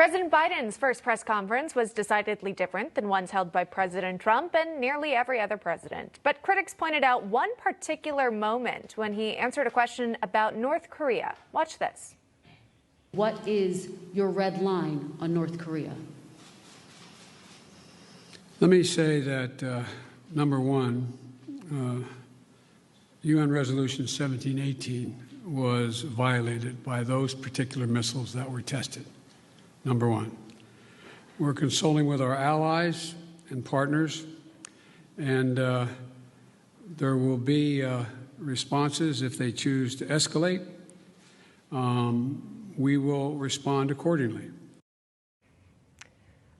President Biden's first press conference was decidedly different than ones held by President Trump and nearly every other president. But critics pointed out one particular moment when he answered a question about North Korea. Watch this. What is your red line on North Korea? Let me say that, number one, UN Resolution 1718 was violated by those particular missiles that were tested. Number one. We're consulting with our allies and partners, and there will be responses if they choose to escalate. We will respond accordingly.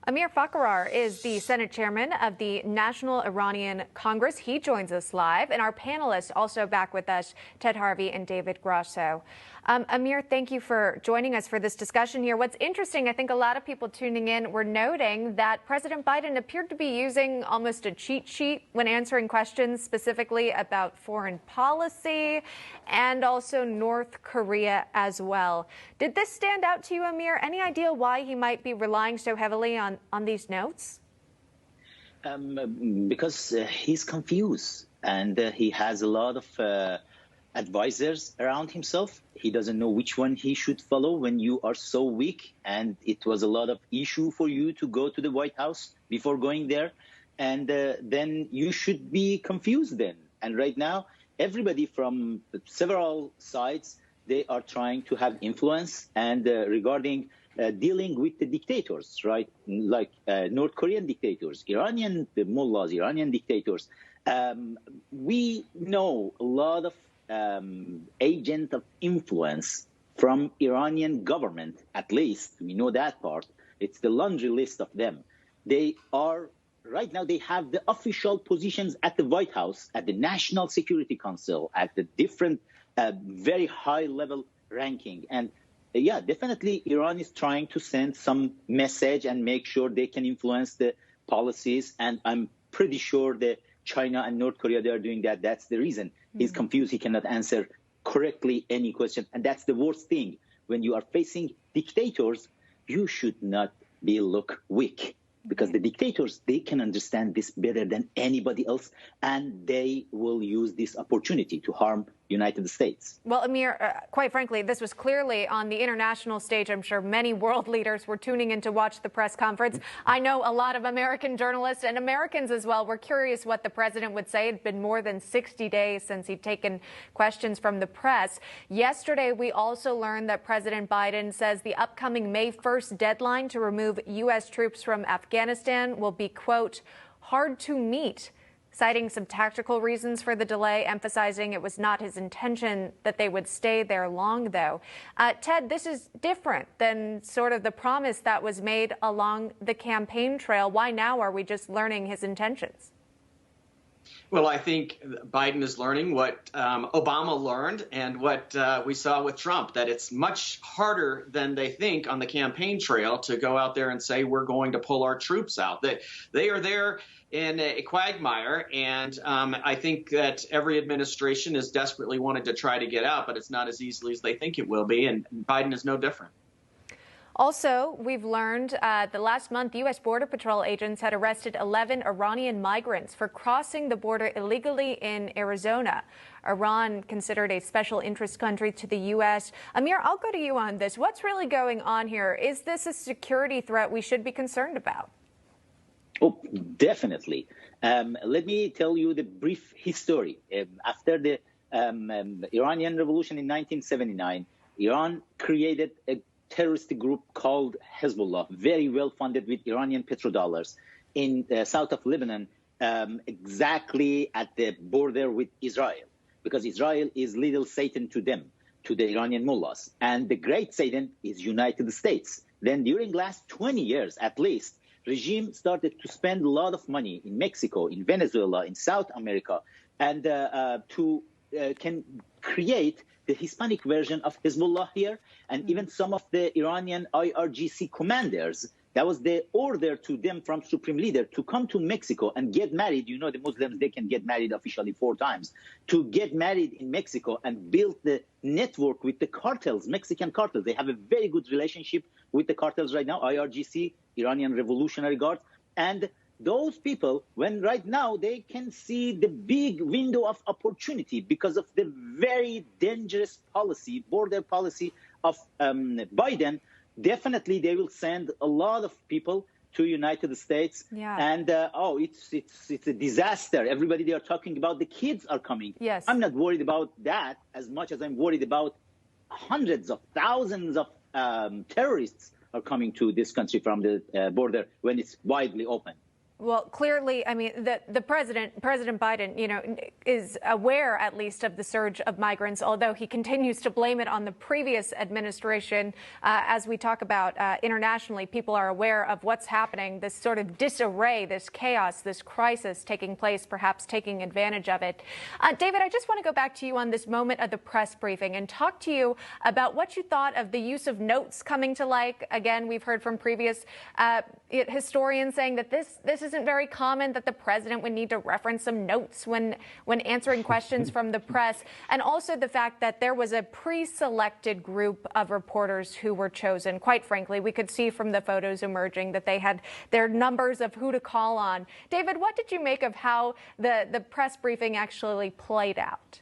Amir Fkhrar is the Senate chairman of the National Iranian Congress. He joins us live, and our panelists also back with us, Ted Harvey and David Grasso. Amir, thank you for joining us for this discussion here. What's interesting, I think a lot of people tuning in were noting that President Biden appeared to be using almost a cheat sheet when answering questions specifically about foreign policy and also North Korea as well. Did this stand out to you, Amir? Any idea why he might be relying so heavily on these notes? Because he's confused and he has a lot of advisors around himself. He doesn't know which one he should follow when you are so weak. And it was a lot of issue for you to go to the White House before going there. And then you should be confused then. And right now, everybody from several sides, they are trying to have influence and regarding dealing with the dictators, right? Like North Korean dictators, Iranian mullahs, Iranian dictators. We know a lot of agent of influence from Iranian government, at least we know that part. It's the laundry list of them. They are right now, they have the official positions at the White House, at the National Security Council, at the different very high level ranking. And yeah, definitely Iran is trying to send some message and make sure they can influence the policies. And I'm pretty sure that China and North Korea, they are doing that. That's the reason. He's confused. He cannot answer correctly any question. And that's the worst thing. When you are facing dictators, you should not look weak. Because the dictators, they can understand this better than anybody else, and they will use this opportunity to harm United States. Well, Amir, quite frankly, this was clearly on the international stage. I'm sure many world leaders were tuning in to watch the press conference. I know a lot of American journalists and Americans as well were curious what the president would say. It had been more than 60 days since he'd taken questions from the press. Yesterday, we also learned that President Biden says the upcoming May 1st deadline to remove U.S. troops from Afghanistan will be, quote, hard to meet, citing some tactical reasons for the delay, emphasizing it was not his intention that they would stay there long, though. Ted, this is different than sort of the promise that was made along the campaign trail. Why now are we just learning his intentions? Well, I think Biden is learning what Obama learned and what we saw with Trump, that it's much harder than they think on the campaign trail to go out there and say we're going to pull our troops out. They are there in a quagmire, and I think that every administration is desperately wanted to try to get out, but it's not as easily as they think it will be, and Biden is no different. Also, we've learned the last month, U.S. Border Patrol agents had arrested 11 Iranian migrants for crossing the border illegally in Arizona. Iran considered a special interest country to the U.S. Amir, I'll go to you on this. What's really going on here? Is this a security threat we should be concerned about? Oh, definitely. Let me tell you the brief history. After the Iranian Revolution in 1979, Iran created a terrorist group called Hezbollah, very well funded with Iranian petrodollars in the south of Lebanon, exactly at the border with Israel, because Israel is little Satan to them, to the Iranian mullahs. And the great Satan is United States. Then during last 20 years, at least, regime started to spend a lot of money in Mexico, in Venezuela, in South America, and can create the Hispanic version of Hezbollah here, and even some of the Iranian IRGC commanders. That was the order to them from Supreme Leader to come to Mexico and get married. You know, the Muslims, they can get married officially 4 times. To get married in Mexico and build the network with the cartels, Mexican cartels. They have a very good relationship with the cartels right now, IRGC, Iranian Revolutionary Guard. And those people, when right now they can see the big window of opportunity because of the very dangerous policy, border policy of Biden, definitely they will send a lot of people to United States. Yeah. And, it's a disaster. Everybody they are talking about, the kids are coming. Yes. I'm not worried about that as much as I'm worried about hundreds of thousands of terrorists are coming to this country from the border when it's widely open. Well, clearly, I mean, the President Biden, is aware at least of the surge of migrants, although he continues to blame it on the previous administration. As we talk about internationally, people are aware of what's happening, this sort of disarray, this chaos, this crisis taking place, perhaps taking advantage of it. David, I just want to go back to you on this moment of the press briefing and talk to you about what you thought of the use of notes coming to light. Again, we've heard from previous historians saying that this isn't very common, that the president would need to reference some notes when answering questions from the press, and also the fact that there was a pre-selected group of reporters who were chosen. Quite frankly, we could see from the photos emerging that they had their numbers of who to call on. David, what did you make of how the press briefing actually played out?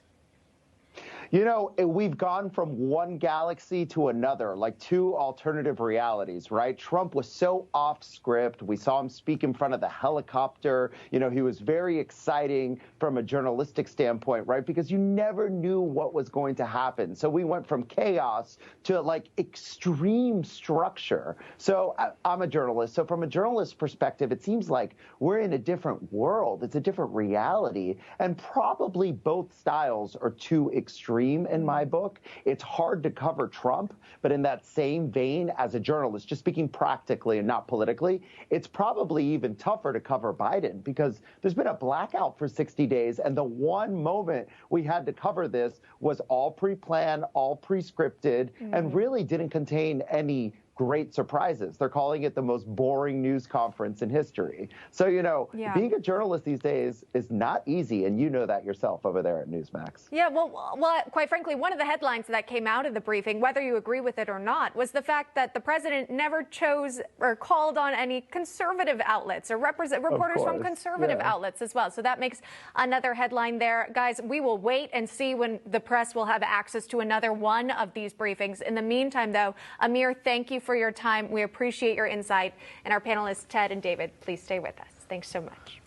We've gone from one galaxy to another, like two alternative realities, right? Trump was so off script. We saw him speak in front of the helicopter. He was very exciting from a journalistic standpoint, right? Because you never knew what was going to happen. So we went from chaos to like extreme structure. So I'm a journalist. So from a journalist perspective, it seems like we're in a different world. It's a different reality. And probably both styles are too extreme in my book. It's hard to cover Trump, but in that same vein, as a journalist, just speaking practically and not politically, it's probably even tougher to cover Biden because there's been a blackout for 60 days. And the one moment we had to cover this was all pre-planned, all pre-scripted, and really didn't contain any great surprises. They're calling it the most boring news conference in history. So, being a journalist these days is not easy, and you know that yourself over there at Newsmax. Yeah, well, quite frankly, one of the headlines that came out of the briefing, whether you agree with it or not, was the fact that the president never chose or called on any conservative outlets or reporters from conservative outlets as well. So that makes another headline there. Guys, we will wait and see when the press will have access to another one of these briefings. In the meantime, though, Amir, thank you for your time. We appreciate your insight. And our panelists, Ted and David, please stay with us. Thanks so much.